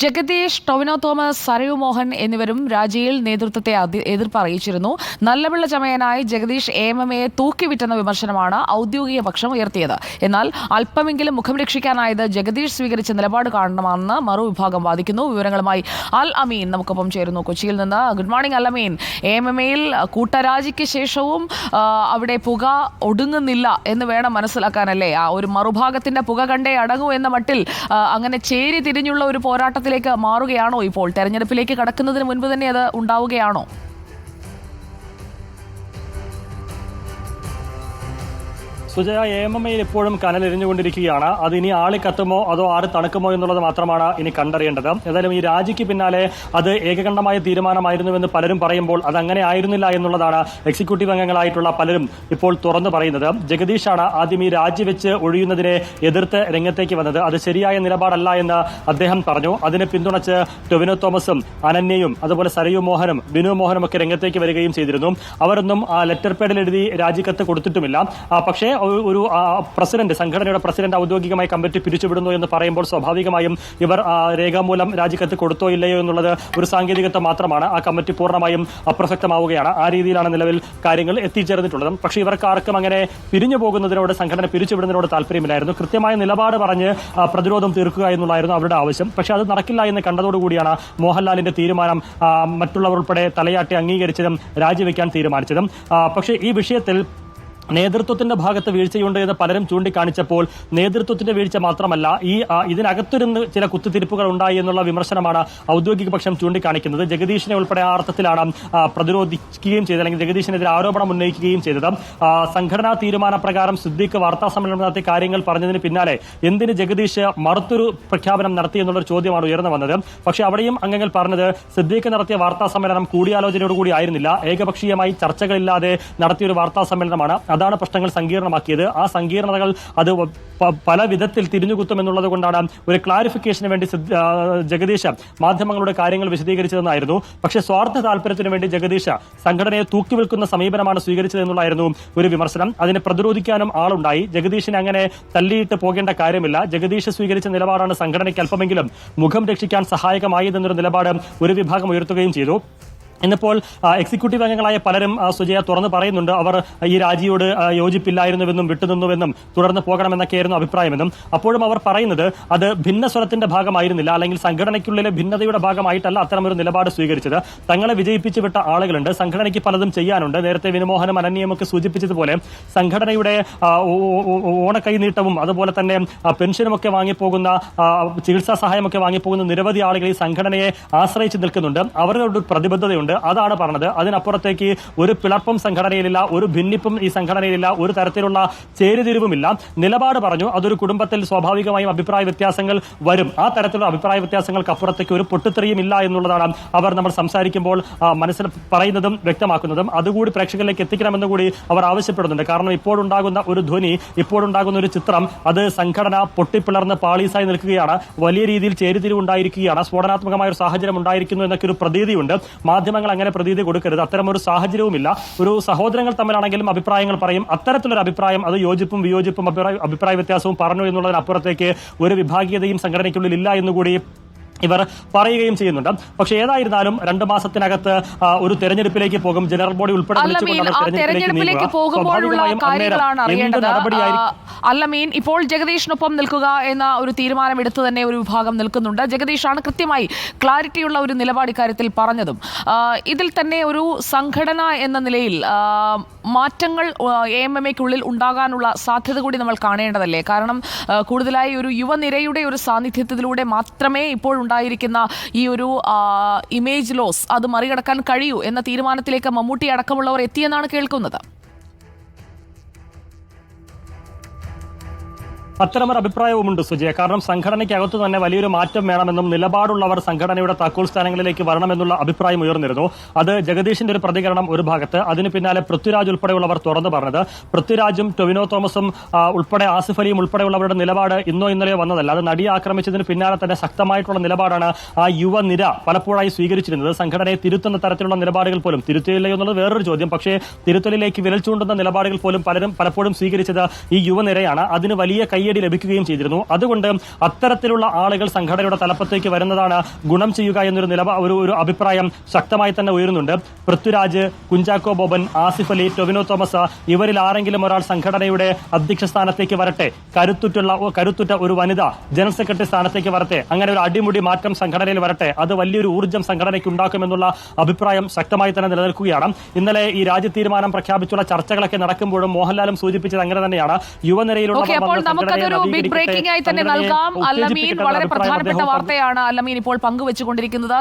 ജഗദീഷ്, ടൊവിനോ തോമസ്, സരയു മോഹൻ എന്നിവരും രാജിയിൽ നേതൃത്വത്തെ എതിർപ്പ് അറിയിച്ചിരുന്നു. നല്ലപിള്ള ചമയനായി ജഗദീഷ് എംഎംഎയെ തൂക്കിവിറ്റെന്ന വിമർശനമാണ് ഔദ്യോഗിക പക്ഷം ഉയർത്തിയത്. എന്നാൽ അല്പമെങ്കിലും മുഖം രക്ഷിക്കാനായത് ജഗദീഷ് സ്വീകരിച്ച നിലപാട് കാണണമെന്ന് മറുവിഭാഗം വാദിക്കുന്നു. വിവരങ്ങളുമായി അൽ അമീൻ നമുക്കൊപ്പം ചേരുന്നു കൊച്ചിയിൽ നിന്ന്. ഗുഡ് മോർണിംഗ് അൽ അമീൻ. എംഎംഎയിൽ കൂട്ടരാജിക്ക് ശേഷവും അവിടെ പുക ഒടുങ്ങുന്നില്ല എന്ന് വേണം മനസ്സിലാക്കാനല്ലേ? ആ ഒരു മറുഭാഗത്തിന്റെ പുക കണ്ടേ അടങ്ങൂ എന്ന മട്ടിൽ അങ്ങനെ ചേരി തിരിഞ്ഞുള്ള ഒരു പോരാട്ടത്തിലേക്ക് മാറുകയാണോ ഇപ്പോൾ? തെരഞ്ഞെടുപ്പിലേക്ക് കടക്കുന്നതിന് മുൻപ് തന്നെ അത് ഉണ്ടാവുകയാണോ? സുജയ, എംഎംഎയിൽ ഇപ്പോഴും കനലെരിഞ്ഞുകൊണ്ടിരിക്കുകയാണ്. അത് ഇനി ആളി കത്തുമോ അതോ ആറ് തണുക്കുമോ എന്നുള്ളത് മാത്രമാണ് ഇനി കണ്ടറിയേണ്ടത്. ഏതായാലും ഈ രാജിക്ക് പിന്നാലെ അത് ഏകകണ്ഠമായ തീരുമാനമായിരുന്നുവെന്ന് പലരും പറയുമ്പോൾ അത് അങ്ങനെ ആയിരുന്നില്ല എന്നുള്ളതാണ് എക്സിക്യൂട്ടീവ് അംഗങ്ങളായിട്ടുള്ള പലരും ഇപ്പോൾ തുറന്നു പറയുന്നത്. ജഗദീഷാണ് ആദ്യം ഈ രാജിവെച്ച് ഒഴിയുന്നതിനെ എതിർത്ത് രംഗത്തേക്ക് വന്നത്. അത് ശരിയായ നിലപാടല്ല എന്ന് അദ്ദേഹം പറഞ്ഞു. അതിനെ പിന്തുണച്ച് ടൊവിനോ തോമസും അനന്യയും അതുപോലെ സരയു മോഹനും ബിനു മോഹനും ഒക്കെ രംഗത്തേക്ക് വരികയും ചെയ്തിരുന്നു. അവരൊന്നും ലെറ്റർ പേഡിൽ എഴുതി രാജിക്കത്ത് കൊടുത്തിട്ടുമില്ല. പക്ഷേ ഒരു പ്രസിഡന്റ്, സംഘടനയുടെ പ്രസിഡന്റ് ഔദ്യോഗികമായി കമ്മിറ്റി പിരിച്ചുവിടുന്നു എന്ന് പറയുമ്പോൾ സ്വാഭാവികമായും ഇവർ രേഖാമൂലം രാജിക്കത്ത് കൊടുത്തോ ഇല്ലയോ എന്നുള്ളത് ഒരു സാങ്കേതികത്വം മാത്രമാണ്. ആ കമ്മിറ്റി പൂർണ്ണമായും അപ്രസക്തമാവുകയാണ്. ആ രീതിയിലാണ് നിലവിൽ കാര്യങ്ങൾ എത്തിച്ചേർന്നിട്ടുള്ളത്. പക്ഷേ ഇവർക്ക് ആർക്കും അങ്ങനെ പിരിഞ്ഞു പോകുന്നതിനോട്, സംഘടന പിരിച്ചുവിടുന്നതിനോട് താല്പര്യമില്ലായിരുന്നു. കൃത്യമായ നിലപാട് പറഞ്ഞ് പ്രതിരോധം തീർക്കുക എന്നുള്ളതായിരുന്നു അവരുടെ ആവശ്യം. പക്ഷേ അത് നടക്കില്ല എന്ന് കണ്ടതോടുകൂടിയാണ് മോഹൻലാലിന്റെ തീരുമാനം മറ്റുള്ളവർ ഉൾപ്പെടെ തലയാട്ടി അംഗീകരിച്ചതും രാജിവെക്കാൻ തീരുമാനിച്ചതും. പക്ഷേ ഈ വിഷയത്തിൽ നേതൃത്വത്തിന്റെ ഭാഗത്ത് വീഴ്ചയുണ്ട് എന്ന് പലരും ചൂണ്ടിക്കാണിച്ചപ്പോൾ നേതൃത്വത്തിന്റെ വീഴ്ച മാത്രമല്ല, ഇതിനകത്തിരുന്ന് ചില കുത്തിത്തിരിപ്പുകൾ ഉണ്ടായി എന്നുള്ള വിമർശനമാണ് ഔദ്യോഗിക പക്ഷം ചൂണ്ടിക്കാണിക്കുന്നത്. ജഗദീഷിനെ ഉൾപ്പെടെ ആ അർത്ഥത്തിലാണ് പ്രതിരോധിക്കുകയും ചെയ്തത്, അല്ലെങ്കിൽ ജഗദീഷിനെതിരെ ആരോപണം ഉന്നയിക്കുകയും ചെയ്തത്. സംഘടനാ തീരുമാനപ്രകാരം സിദ്ദീഖ് വാർത്താ സമ്മേളനം നടത്തി കാര്യങ്ങൾ പറഞ്ഞതിന് പിന്നാലെ എന്തിന് ജഗദീഷ് മറുത്തൊരു പ്രഖ്യാപനം നടത്തി എന്നുള്ളൊരു ചോദ്യമാണ് ഉയർന്നു വന്നത്. പക്ഷേ അവിടെയും അംഗങ്ങൾ പറഞ്ഞത് സിദ്ദീഖ് നടത്തിയ വാർത്താ സമ്മേളനം കൂടിയാലോചനയോടുകൂടി ആയിരുന്നില്ല, ഏകപക്ഷീയമായി ചർച്ചകളില്ലാതെ നടത്തിയൊരു വാർത്താ സമ്മേളനമാണ്. അതാണ് പ്രശ്നങ്ങൾ സങ്കീർണമാക്കിയത്. ആ സങ്കീർണതകൾ അത് പല വിധത്തിൽ തിരിഞ്ഞുകുത്തുമെന്നുള്ളത് കൊണ്ടാണ് ഒരു ക്ലാരിഫിക്കേഷന് വേണ്ടി ജഗദീഷ് മാധ്യമങ്ങളുടെ കാര്യങ്ങൾ വിശദീകരിച്ചതെന്നായിരുന്നു. പക്ഷേ സ്വാർത്ഥ താല്പര്യത്തിന് വേണ്ടി ജഗദീഷ് സംഘടനയെ തൂക്കിവിൽക്കുന്ന സമീപനമാണ് സ്വീകരിച്ചതെന്നുള്ളതായിരുന്നു ഒരു വിമർശനം. അതിനെ പ്രതിരോധിക്കാനും ആളുണ്ടായി. ജഗദീഷിനെ അങ്ങനെ തല്ലിയിട്ട് പോകേണ്ട കാര്യമില്ല. ജഗദീഷ് സ്വീകരിച്ച നിലപാടാണ് സംഘടനയ്ക്ക് അല്പമെങ്കിലും മുഖം രക്ഷിക്കാൻ സഹായകമായതെന്നൊരു നിലപാട് ഒരു വിഭാഗം ഉയർത്തുകയും ചെയ്തു. ഇന്നിപ്പോൾ എക്സിക്യൂട്ടീവ് അംഗങ്ങളായ പലരും സുജയ തുറന്ന് പറയുന്നുണ്ട്, അവർ ഈ രാജിയോട് യോജിപ്പില്ലായിരുന്നുവെന്നും വിട്ടുനിന്നുവെന്നും തുടർന്ന് പോകണമെന്നൊക്കെയായിരുന്നു അഭിപ്രായമെന്നും. അപ്പോഴും അവർ പറയുന്നത് അത് ഭിന്നസ്വരത്തിന്റെ ഭാഗമായിരുന്നില്ല, അല്ലെങ്കിൽ സംഘടനയ്ക്കുള്ളിലെ ഭിന്നതയുടെ ഭാഗമായിട്ടല്ല അത്തരമൊരു നിലപാട് സ്വീകരിച്ചത്. തങ്ങളെ വിജയിപ്പിച്ചു വിട്ട ആളുകളുണ്ട്, സംഘടനയ്ക്ക് പലതും ചെയ്യാനുണ്ട്. നേരത്തെ വിനുമോഹനും അനന്യയും ഒക്കെ സൂചിപ്പിച്ചതുപോലെ സംഘടനയുടെ ഓണക്കൈ നീട്ടവും അതുപോലെ തന്നെ പെൻഷനുമൊക്കെ വാങ്ങിപ്പോകുന്ന, ചികിത്സാ സഹായമൊക്കെ വാങ്ങിപ്പോകുന്ന നിരവധി ആളുകൾ ഈ സംഘടനയെ ആശ്രയിച്ച് നിൽക്കുന്നുണ്ട്. അവരുടെ ഒരു പ്രതിബദ്ധതയുണ്ട്. അതാണ് പറഞ്ഞത്. അതിനപ്പുറത്തേക്ക് ഒരു പിളർപ്പും സംഘടനയിലില്ല, ഒരു ഭിന്നിപ്പും ഈ സംഘടനയിലില്ല, ഒരു തരത്തിലുള്ള ചേരിതിരിവുമില്ല. നിലപാട് പറഞ്ഞു. അതൊരു കുടുംബത്തിൽ സ്വാഭാവികമായും അഭിപ്രായ വ്യത്യാസങ്ങൾ വരും. ആ തരത്തിലുള്ള അഭിപ്രായ വ്യത്യാസങ്ങൾക്ക് അപ്പുറത്തേക്ക് ഒരു പൊട്ടിത്തെറിയും ഇല്ല എന്നുള്ളതാണ് അവർ നമ്മൾ സംസാരിക്കുമ്പോൾ മനസ്സിൽ പറയുന്നതും വ്യക്തമാക്കുന്നതും. അതുകൂടി പ്രേക്ഷകരിലേക്ക് എത്തിക്കണമെന്ന് കൂടി അവർ ആവശ്യപ്പെടുന്നുണ്ട്. കാരണം ഇപ്പോഴുണ്ടാകുന്ന ഒരു ധ്വനി, ഇപ്പോഴുണ്ടാകുന്ന ഒരു ചിത്രം, അത് സംഘടന പൊട്ടിപ്പിളർന്ന് പാളീസായി നിൽക്കുകയാണ്. വലിയ രീതിയിൽ ചേരിതിരിവുണ്ടായിരിക്കുകയാണ്. സ്ഫോടനാത്മകമായ ഒരു സാഹചര്യം ഉണ്ടായിരിക്കുന്നു എന്നൊക്കെ ഒരു പ്രതീതിയുണ്ട്. മാധ്യമങ്ങൾ അങ്ങനെ പ്രതീതി കൊടുക്കരുത്. അത്തരമൊരു സാഹചര്യവുമില്ല. ഒരു സഹോദരങ്ങൾ തമ്മിലാണെങ്കിലും അഭിപ്രായങ്ങൾ പറയും. അത്തരത്തിലൊരു അഭിപ്രായം, അത് യോജിപ്പും വിയോജിപ്പും അഭിപ്രായ വ്യത്യാസവും പറഞ്ഞു എന്നുള്ളതിനപ്പുറത്തേക്ക് ഒരു വിഭാഗീയതയും സംഘടനയ്ക്കുള്ളിൽ ഇല്ല എന്നുകൂടി ഇവർ പറയുകയും ചെയ്യുന്നുണ്ട്. പക്ഷേ ഏതായിരുന്നാലും 2 മാസത്തിനകത്ത് ഒരു തെരഞ്ഞെടുപ്പിലേക്ക് പോകും. ജനറൽ ബോഡി ഉൾപ്പെടെ തെരഞ്ഞെടുപ്പിലേക്ക് പോകുമ്പോഴുള്ള കാര്യങ്ങളാണ് അറിയേണ്ടത്. അല്ലമീൻ, ഇപ്പോൾ ജഗദീഷിനൊപ്പം നിൽക്കുക എന്ന ഒരു തീരുമാനം എടുത്തു തന്നെ ഒരു വിഭാഗം നിൽക്കുന്നുണ്ട്. ജഗദീഷാണ് കൃത്യമായി ക്ലാരിറ്റിയുള്ള ഒരു നിലപാട് ഇക്കാര്യത്തിൽ പറഞ്ഞതും. ഇതിൽ തന്നെ ഒരു സംഘടന എന്ന നിലയിൽ മാറ്റങ്ങൾ എംഎംഎക്കുള്ളിൽ ഉണ്ടാകാനുള്ള സാധ്യത കൂടി നമ്മൾ കാണേണ്ടതല്ലേ? കാരണം കൂടുതലായി ഒരു യുവനിരയുടെ ഒരു സാന്നിധ്യത്തിലൂടെ മാത്രമേ ഇപ്പോൾ ഉണ്ടായിരിക്കുന്ന ഈ ഒരു ഇമേജ് ലോസ് അത് മറികടക്കാൻ കഴിയൂ എന്ന തീരുമാനത്തിലേക്ക് മമ്മൂട്ടി അടക്കമുള്ളവർ എത്തിയെന്നാണ് കേൾക്കുന്നത്. അത്തരമൊരു അഭിപ്രായവുമുണ്ട് സുജയ. കാരണം സംഘടനയ്ക്കകത്തു തന്നെ വലിയൊരു മാറ്റം വേണമെന്നും നിലപാടുള്ളവർ സംഘടനയുടെ താക്കോൽ സ്ഥാനങ്ങളിലേക്ക് വരണമെന്നുള്ള അഭിപ്രായം ഉയർന്നിരുന്നു. അത് ജഗദീഷിന്റെ ഒരു പ്രതികരണം ഒരു ഭാഗത്ത്. അതിന് പിന്നാലെ പൃഥ്വിരാജ് ഉൾപ്പെടെയുള്ളവർ തുറന്നു പറഞ്ഞത്. പൃഥ്വിരാജും ടൊവിനോ തോമസും ഉൾപ്പെടെ ആസിഫ് അലിയും ഉൾപ്പെടെയുള്ളവരുടെ നിലപാട് ഇന്നോ ഇന്നലെയോ വന്നതല്ല. അത് നടിയെ ആക്രമിച്ചതിന് പിന്നാലെ തന്നെ ശക്തമായിട്ടുള്ള നിലപാടാണ് ആ യുവനിര പലപ്പോഴായി സ്വീകരിച്ചിരുന്നത്. സംഘടനയെ തിരുത്തുന്ന തരത്തിലുള്ള നിലപാടുകൾ പോലും, തിരുത്തിയില്ലയോ എന്നുള്ളത് വേറൊരു ചോദ്യം, പക്ഷേ തിരുത്തലിലേക്ക് വിരൽ ചൂണ്ടുന്ന നിലപാടുകൾ പോലും പലപ്പോഴും സ്വീകരിച്ചത് ഈ യുവനിരയാണ്. അതിന് വലിയ കൈ കയ്യടി ലഭിക്കുകയും ചെയ്തിരുന്നു. അതുകൊണ്ട് അത്തരത്തിലുള്ള ആളുകൾ സംഘടനയുടെ തലപ്പത്തേക്ക് വരുന്നതാണ് ഗുണം ചെയ്യുക എന്നൊരു ഒരു അഭിപ്രായം ശക്തമായി തന്നെ ഉയരുന്നുണ്ട്. പൃഥ്വിരാജ്, കുഞ്ചാക്കോ ബോബൻ, ആസിഫ് അലി, ടൊവിനോ തോമസ് ഇവരിൽ ആരെങ്കിലും ഒരാൾ സംഘടനയുടെ അധ്യക്ഷ സ്ഥാനത്തേക്ക് വരട്ടെ, കരുത്തുറ്റ ഒരു വനിത ജനറൽ സെക്രട്ടറി സ്ഥാനത്തേക്ക് വരട്ടെ, അങ്ങനെ ഒരു അടിമുടി മാറ്റം സംഘടനയിൽ വരട്ടെ, അത് വലിയൊരു ഊർജ്ജം സംഘടനയ്ക്ക് ഉണ്ടാക്കുമെന്നുള്ള അഭിപ്രായം ശക്തമായി തന്നെ നിലനിൽക്കുകയാണ്. ഇന്നലെ ഈ രാജ്യ തീരുമാനം പ്രഖ്യാപിച്ചുള്ള ചർച്ചകളൊക്കെ നടക്കുമ്പോഴും മോഹൻലാലും സൂചിപ്പിച്ചത് അങ്ങനെ തന്നെയാണ്. യുവനിരയിലുള്ള നമുക്കതൊരു ബിഗ് ബ്രേക്കിംഗ് ആയി തന്നെ നൽകാം. അല്ലമീൻ, വളരെ പ്രധാനപ്പെട്ട വാർത്തയാണ് അല്ലമീൻ ഇപ്പോൾ പങ്കുവെച്ചുകൊണ്ടിരിക്കുന്നത്.